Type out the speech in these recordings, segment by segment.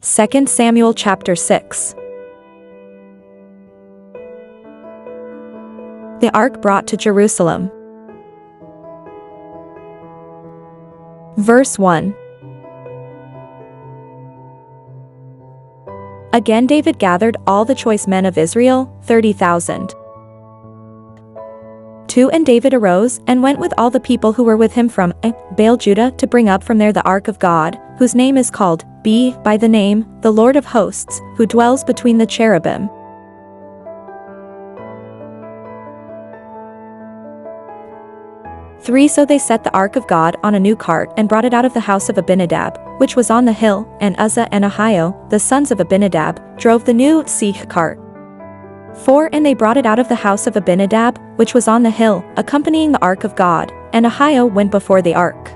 2 Samuel chapter 6. The ark brought to Jerusalem. Verse 1. Again David gathered all the choice men of Israel, 30,000. 2 And David arose and went with all the people who were with him from Baal Judah to bring up from there the ark of God, whose name is called by the name, the Lord of hosts, who dwells between the cherubim. 3 So they set the ark of God on a new cart and brought it out of the house of Abinadab, which was on the hill, and Uzzah and Ahio, the sons of Abinadab, drove the new cart. 4 And they brought it out of the house of Abinadab, which was on the hill, accompanying the ark of God, and Ahio went before the ark.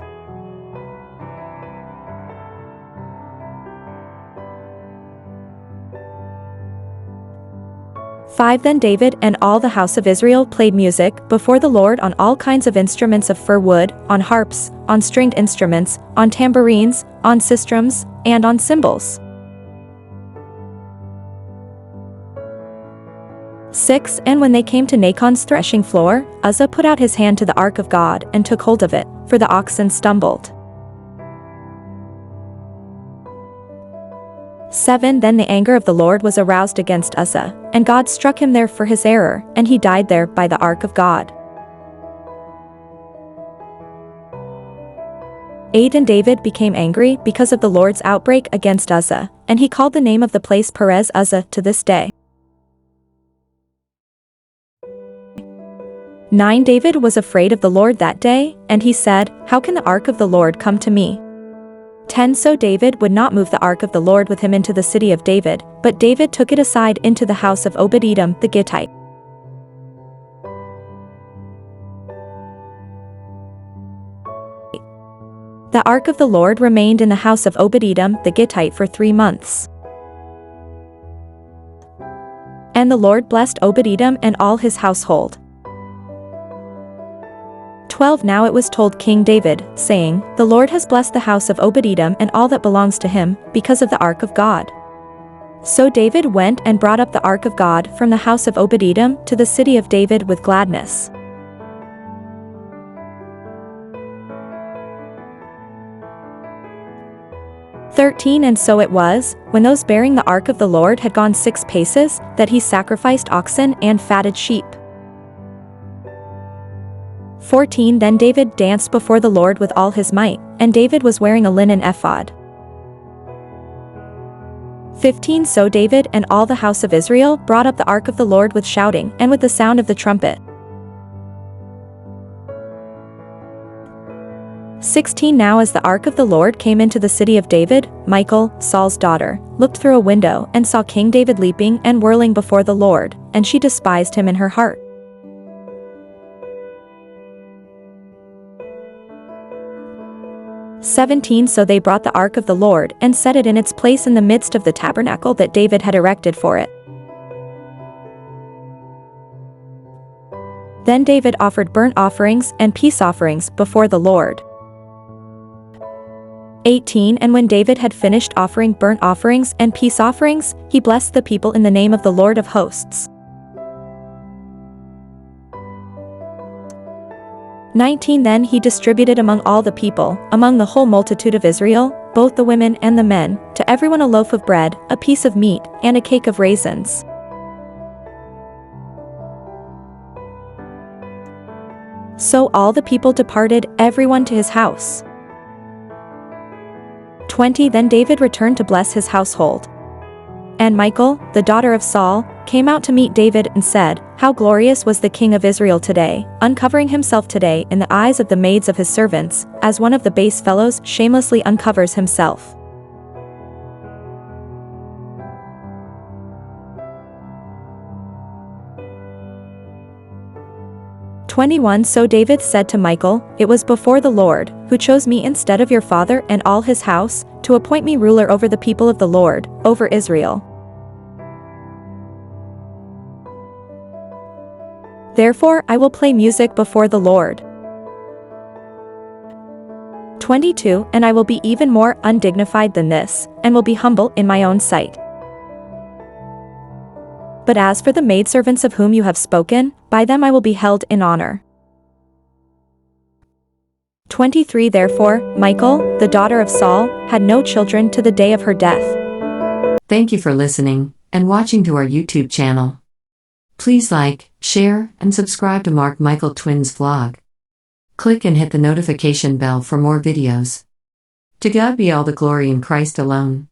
5 Then David and all the house of Israel played music before the Lord on all kinds of instruments of fir wood, on harps, on stringed instruments, on tambourines, on sistrums, and on cymbals. 6 And when they came to Nachon's threshing floor, Uzzah put out his hand to the ark of God and took hold of it, for the oxen stumbled. 7 Then the anger of the Lord was aroused against Uzzah, and God struck him there for his error, and he died there by the ark of God. 8 And David became angry because of the Lord's outbreak against Uzzah, and he called the name of the place Perez Uzzah to this day. 9 David was afraid of the Lord that day, and he said, "How can the ark of the Lord come to me?" 10 So David would not move the ark of the Lord with him into the city of David, but David took it aside into the house of Obed-Edom the Gittite. The ark of the Lord remained in the house of Obed-Edom the Gittite for 3 months. And the Lord blessed Obed-Edom and all his household. 12 Now it was told King David, saying, "The Lord has blessed the house of Obed-Edom and all that belongs to him, because of the ark of God." So David went and brought up the ark of God from the house of Obed-Edom to the city of David with gladness. And so it was, when those bearing the ark of the Lord had gone 6 paces, that he sacrificed oxen and fatted sheep. 14 Then David danced before the Lord with all his might, and David was wearing a linen ephod. 15 So David and all the house of Israel brought up the ark of the Lord with shouting and with the sound of the trumpet. 16 Now as the ark of the Lord came into the city of David, Michal, Saul's daughter, looked through a window and saw King David leaping and whirling before the Lord, and she despised him in her heart. 17 So they brought the ark of the Lord and set it in its place in the midst of the tabernacle that David had erected for it. Then David offered burnt offerings and peace offerings before the Lord. 18 And when David had finished offering burnt offerings and peace offerings, he blessed the people in the name of the Lord of hosts. 19 Then he distributed among all the people, among the whole multitude of Israel, both the women and the men, to everyone a loaf of bread, a piece of meat, and a cake of raisins. So all the people departed, everyone to his house. 20 Then David returned to bless his household. And Michal, the daughter of Saul, came out to meet David and said, "How glorious was the king of Israel today, uncovering himself today in the eyes of the maids of his servants, as one of the base fellows shamelessly uncovers himself." 21 So David said to Michal, "It was before the Lord, who chose me instead of your father and all his house, to appoint me ruler over the people of the Lord, over Israel. Therefore I will play music before the Lord." 22 And I will be even more undignified than this, and will be humble in my own sight. But as for the maidservants of whom you have spoken, by them I will be held in honor. 23 Therefore, Michal, the daughter of Saul, had no children to the day of her death. Thank you for listening and watching to our YouTube channel. Please like, share, and subscribe to Mark Michael Twins vlog. Click and hit the notification bell for more videos. To God be all the glory in Christ alone.